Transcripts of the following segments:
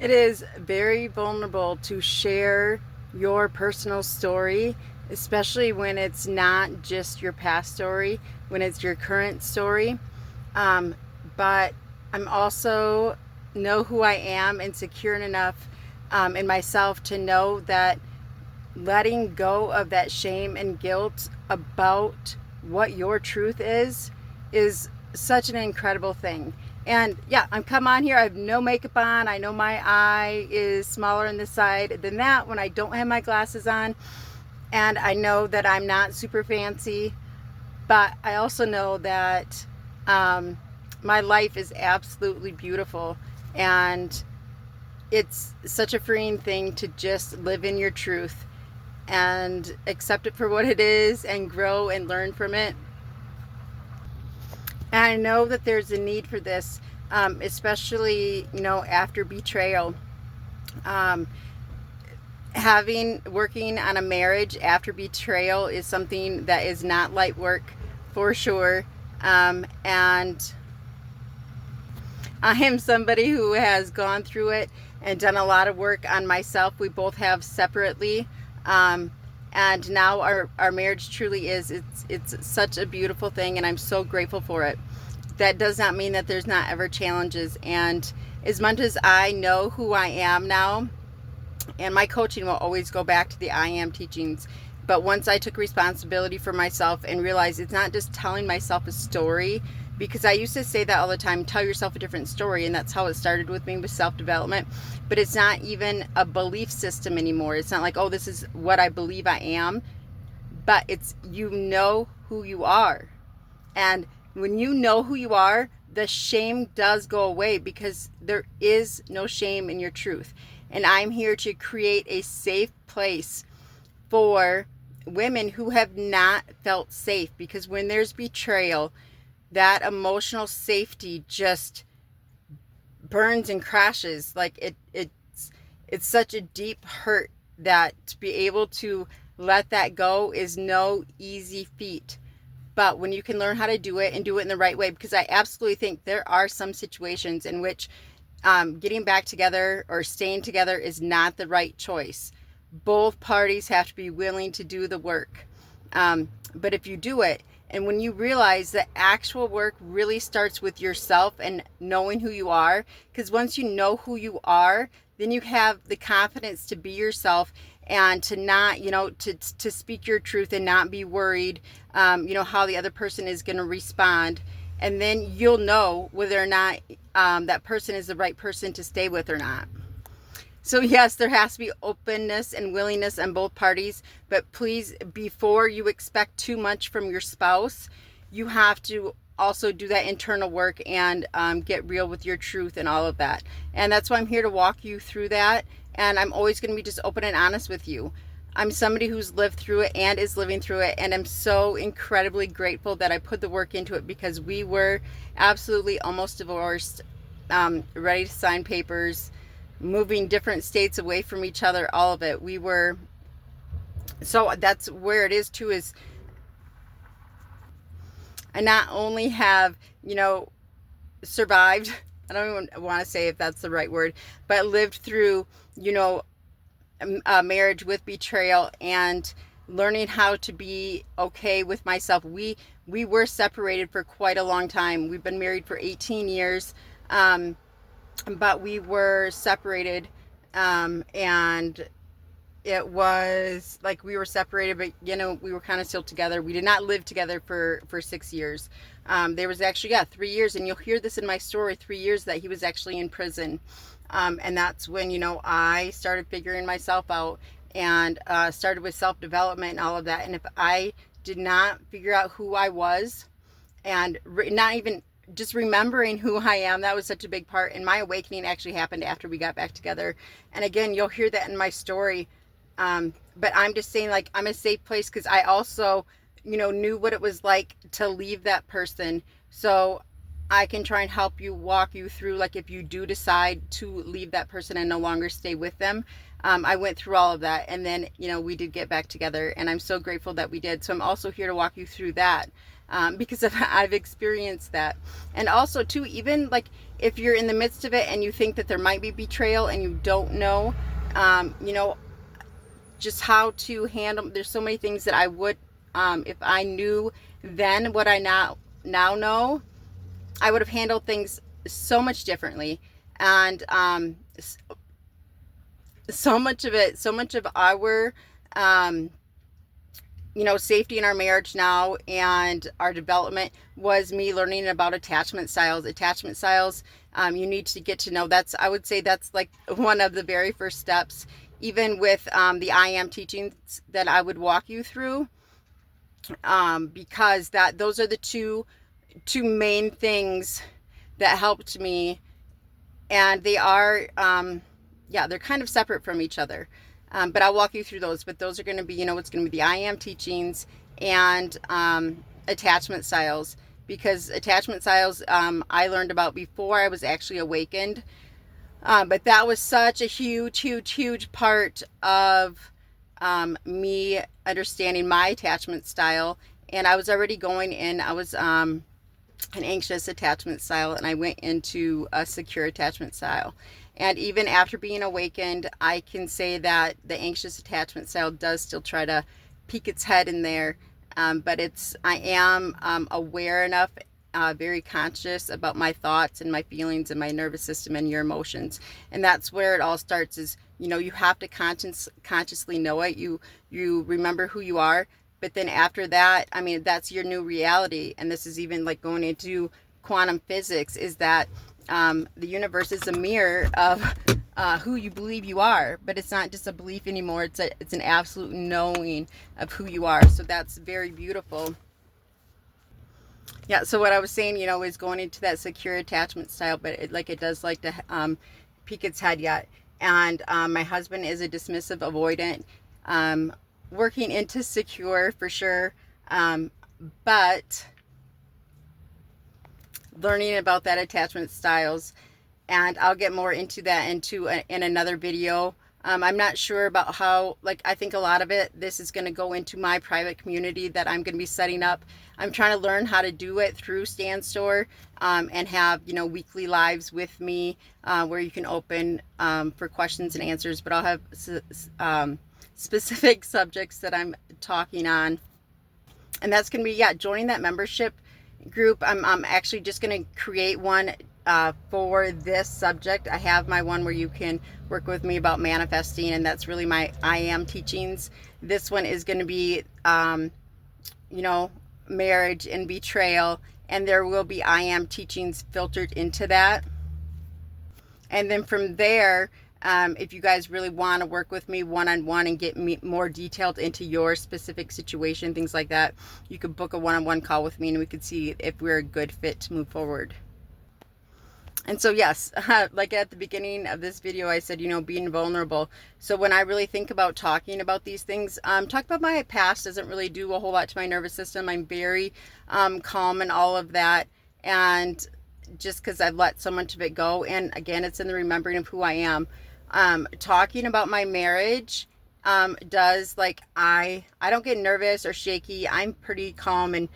It is very vulnerable to share your personal story, especially when it's not just your past story, when it's your current story. Um, but I'm also know who I am and secure enough in myself to know that letting go of that shame and guilt about what your truth is such an incredible thing. And yeah, I'm come on here. I have no makeup on. I know my eye is smaller on this side than that when I don't have my glasses on. And I know that I'm not super fancy, but I also know that um, my life is absolutely beautiful. And it's such a freeing thing to just live in your truth and accept it for what it is and grow and learn from it. And I know that there's a need for this, especially, after betrayal. Um, working on a marriage after betrayal is something that is not light work for sure. And I am somebody who has gone through it and done a lot of work on myself. We both have separately. Um, and now our marriage truly is, it's such a beautiful thing, and I'm so grateful for it. That does not mean that there's not ever challenges. And as much as I know who I am now, and my coaching will always go back to the I am teachings. But once I took responsibility for myself and realized it's not just telling myself a story, because I used to say that all the time, tell yourself a different story, and that's how it started with me with self-development. But it's not even a belief system anymore. It's not like, oh, this is what I believe I am, but it's, who you are. And when you know who you are, the shame does go away, because there is no shame in your truth. And I'm here to create a safe place for women who have not felt safe, because when there's betrayal, that emotional safety just burns and crashes. Like it's such a deep hurt that to be able to let that go is no easy feat. But when you can learn how to do it and do it in the right way, because I absolutely think there are some situations in which getting back together or staying together is not the right choice. Both parties have to be willing to do the work. But if you do it, and when you realize that actual work really starts with yourself and knowing who you are, because once you know who you are, then you have the confidence to be yourself and to not, to speak your truth and not be worried, how the other person is going to respond. And then you'll know whether or not that person is the right person to stay with or not. So yes, there has to be openness and willingness on both parties, but please, before you expect too much from your spouse, you have to also do that internal work and get real with your truth and all of that. And that's why I'm here to walk you through that. And I'm always going to be just open and honest with you. I'm somebody who's lived through it and is living through it, and I'm so incredibly grateful that I put the work into it, because we were absolutely almost divorced, ready to sign papers, moving different states away from each other, all of it. We were, so that's where it is too, is I not only have, survived, I don't even want to say if that's the right word, but lived through, a marriage with betrayal and learning how to be okay with myself. We were separated for quite a long time. We've been married for 18 years. But we were separated, and it was like we were separated, but we were kind of still together. We did not live together for 6 years. There was actually 3 years, and you'll hear this in my story, 3 years that he was actually in prison. And that's when I started figuring myself out and started with self-development and all of that. And if I did not figure out who I was, and not even just remembering who I am, that was such a big part. And my awakening actually happened after we got back together. And again, you'll hear that in my story. But I'm just saying, like, I'm a safe place, because I also, knew what it was like to leave that person. So I can try and help you, walk you through, like, if you do decide to leave that person and no longer stay with them. I went through all of that, and then, we did get back together, and I'm so grateful that we did. So I'm also here to walk you through that. because I've experienced that. And also too, even like if you're in the midst of it and you think that there might be betrayal and you don't know, you know, just how to handle. There's so many things that I would, if I knew then what I now know, I would have handled things so much differently. And so much of our you know, safety in our marriage now and our development was me learning about attachment styles. You need to get to know. That's, I would say that's like one of the very first steps, even with the I am teachings that I would walk you through, because those are the two main things that helped me. And they are, yeah, they're kind of separate from each other. But I'll walk you through those. But those are going to be, you know, it's going to be the I am teachings and attachment styles. Because attachment styles I learned about before I was actually awakened. But that was such a huge part of me understanding my attachment style. And I was already going in, I was an anxious attachment style, and I went into a secure attachment style. And even after being awakened, I can say that the anxious attachment style does still try to peek its head in there. But I am aware enough, very conscious about my thoughts and my feelings and my nervous system and your emotions. And that's where it all starts is, you know, you have to consciously know it. You remember who you are. But then after that, I mean, that's your new reality. And this is even like going into quantum physics, is that the universe is a mirror of who you believe you are. But it's not just a belief anymore. It's an absolute knowing of who you are. So that's very beautiful. Yeah, so what I was saying, you know, is going into that secure attachment style, but it does like to peek its head yet. And my husband is a dismissive avoidant, working into secure for sure, but learning about that attachment styles, and I'll get more into that in another video. I'm not sure about how, like, I think a lot of this is going to go into my private community that I'm going to be setting up. I'm trying to learn how to do it through Stan Store, and have, you know, weekly lives with me, where you can open for questions and answers, but I'll have specific subjects that I'm talking on. And that's going to be, yeah, joining that membership group. I'm actually just going to create one for this subject. I have my one where you can work with me about manifesting, and that's really my I am teachings. This one is going to be, you know, marriage and betrayal, and there will be I am teachings filtered into that. And then from there, if you guys really want to work with me one-on-one and get me more detailed into your specific situation, things like that, you could book a one-on-one call with me and we could see if we're a good fit to move forward. And so, yes, like at the beginning of this video, I said, you know, being vulnerable. So when I really think about talking about these things, talk about my past doesn't really do a whole lot to my nervous system. I'm very calm and all of that. And just because I've let so much of it go. And again, it's in the remembering of who I am. Talking about my marriage does, like, I don't get nervous or shaky. I'm pretty calm and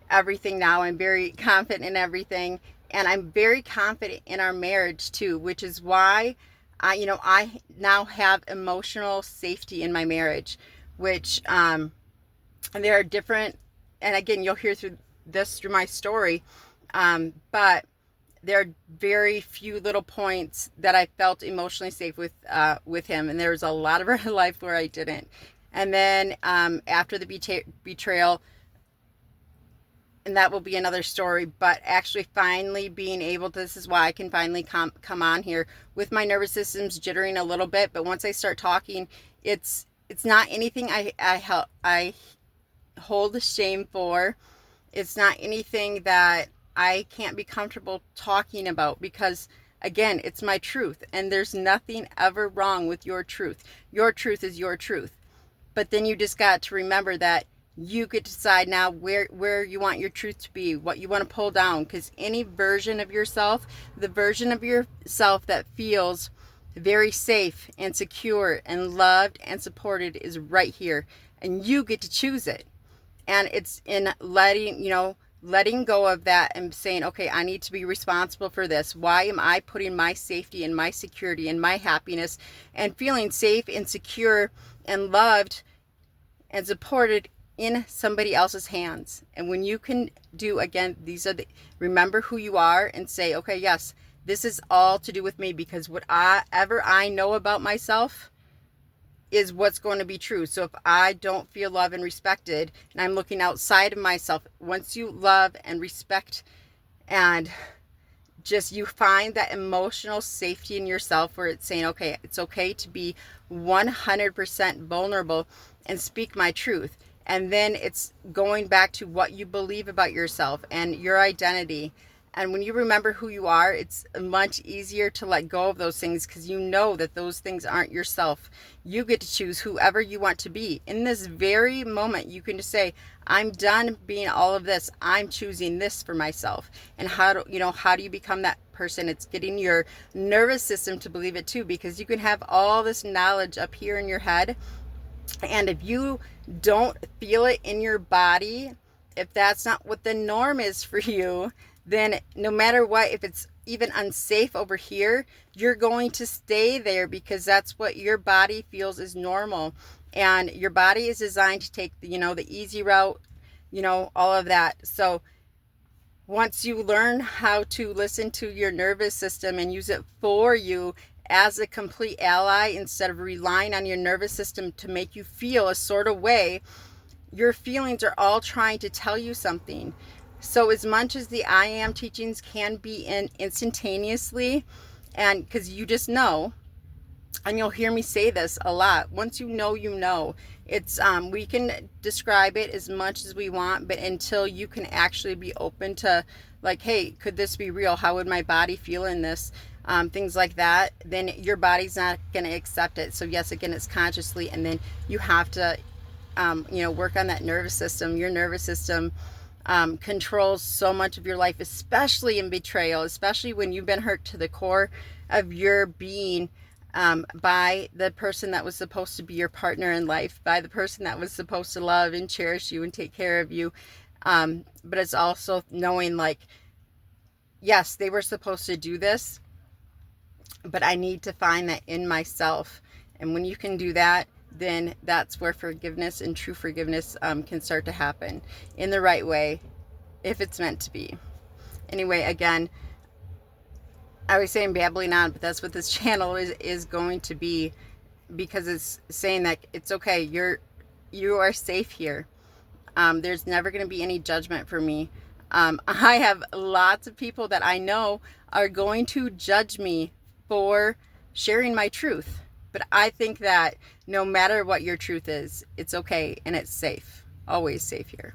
everything now. I'm very confident in everything. And I'm very confident in our marriage too, which is why I now have emotional safety in my marriage, which, and there are different, and again, you'll hear through my story, but there are very few little points that I felt emotionally safe with him. And there was a lot of our life where I didn't. And then, after the betrayal, and that will be another story, but actually finally being able to, this is why I can finally come on here with my nervous system's jittering a little bit. But once I start talking, it's not anything I hold shame for. It's not anything that I can't be comfortable talking about, because again, it's my truth, and there's nothing ever wrong with your truth. Your truth is your truth. But then you just got to remember that you get to decide now where you want your truth to be, what you want to pull down, because any version of yourself, the version of yourself that feels very safe and secure and loved and supported, is right here, and you get to choose it. And it's in letting, letting go of that and saying, okay, I need to be responsible for this. Why am I putting my safety and my security and my happiness and feeling safe and secure and loved and supported in somebody else's hands? And when you can do, again, remember who you are and say, okay, yes, this is all to do with me, because whatever I know about myself is what's going to be true. So if I don't feel loved and respected, and I'm looking outside of myself, once you love and respect and just you find that emotional safety in yourself where it's saying, okay, it's okay to be 100% vulnerable and speak my truth. And then it's going back to what you believe about yourself and your identity. And when you remember who you are, it's much easier to let go of those things, because you know that those things aren't yourself. You get to choose whoever you want to be. In this very moment, you can just say, I'm done being all of this. I'm choosing this for myself. And how do you become that person? It's getting your nervous system to believe it too, because you can have all this knowledge up here in your head. And if you don't feel it in your body, if that's not what the norm is for you, then no matter what, if it's even unsafe over here, you're going to stay there, because that's what your body feels is normal. And your body is designed to take the easy route, all of that. So once you learn how to listen to your nervous system and use it for you as a complete ally, instead of relying on your nervous system to make you feel a sort of way, your feelings are all trying to tell you something. So as much as the I am teachings can be instantaneously, and because you just know, and you'll hear me say this a lot, once you know, it's we can describe it as much as we want, but until you can actually be open to, like, hey, could this be real? How would my body feel in this? Things like that, then your body's not going to accept it. So yes, again, it's consciously, and then you have to work on that nervous system. Your nervous system controls so much of your life, especially in betrayal, especially when you've been hurt to the core of your being by the person that was supposed to be your partner in life, by the person that was supposed to love and cherish you and take care of you. But it's also knowing, like, yes, they were supposed to do this, but I need to find that in myself. And when you can do that, then that's where forgiveness and true forgiveness can start to happen in the right way, if it's meant to be. Anyway, again, I was saying babbling on, but that's what this channel is going to be, because it's saying that it's okay. You are safe here. There's never going to be any judgment for me. I have lots of people that I know are going to judge me for sharing my truth. But I think that no matter what your truth is, it's okay and it's safe. Always safe here.